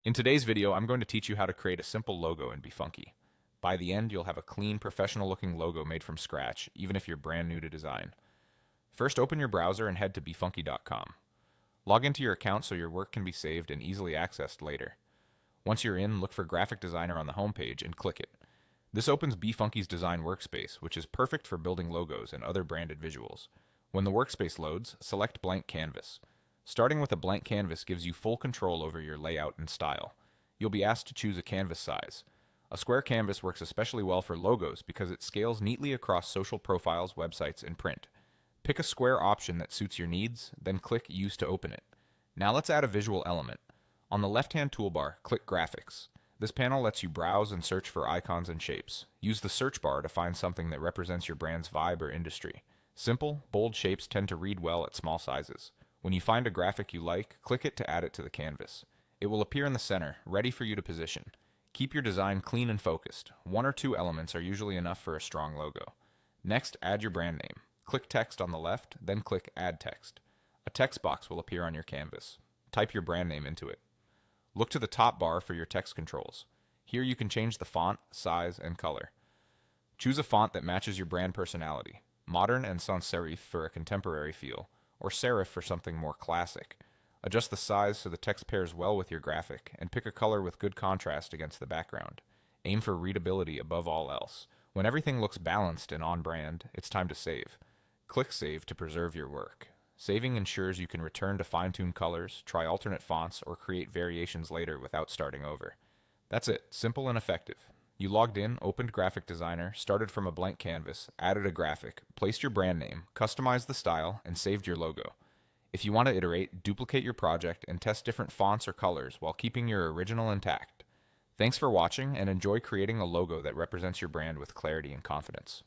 In today's video, I'm going to teach you how to create a simple logo in BeFunky. By the end, you'll have a clean, professional-looking logo made from scratch, even if you're brand new to design. First, open your browser and head to befunky.com. Log into your account so your work can be saved and easily accessed later. Once you're in, look for Graphic Designer on the homepage and click it. This opens BeFunky's design workspace, which is perfect for building logos and other branded visuals. When the workspace loads, select Blank Canvas. Starting with a blank canvas gives you full control over your layout and style. You'll be asked to choose a canvas size. A square canvas works especially well for logos because it scales neatly across social profiles, websites, and print. Pick a square option that suits your needs, then click Use to open it. Now let's add a visual element. On the left-hand toolbar, click Graphics. This panel lets you browse and search for icons and shapes. Use the search bar to find something that represents your brand's vibe or industry. Simple, bold shapes tend to read well at small sizes. When you find a graphic you like, click it to add it to the canvas. It will appear in the center, ready for you to position. Keep your design clean and focused. One or two elements are usually enough for a strong logo. Next, add your brand name. Click Text on the left, then click Add Text. A text box will appear on your canvas. Type your brand name into it. Look to the top bar for your text controls. Here you can change the font, size, and color. Choose a font that matches your brand personality. Modern and sans serif for a contemporary feel, or serif for something more classic. Adjust the size so the text pairs well with your graphic, and pick a color with good contrast against the background. Aim for readability above all else. When everything looks balanced and on brand, it's time to save. Click Save to preserve your work. Saving ensures you can return to fine-tune colors, try alternate fonts, or create variations later without starting over. That's it, simple and effective. You logged in, opened Graphic Designer, started from a blank canvas, added a graphic, placed your brand name, customized the style, and saved your logo. If you want to iterate, duplicate your project and test different fonts or colors while keeping your original intact. Thanks for watching and enjoy creating a logo that represents your brand with clarity and confidence.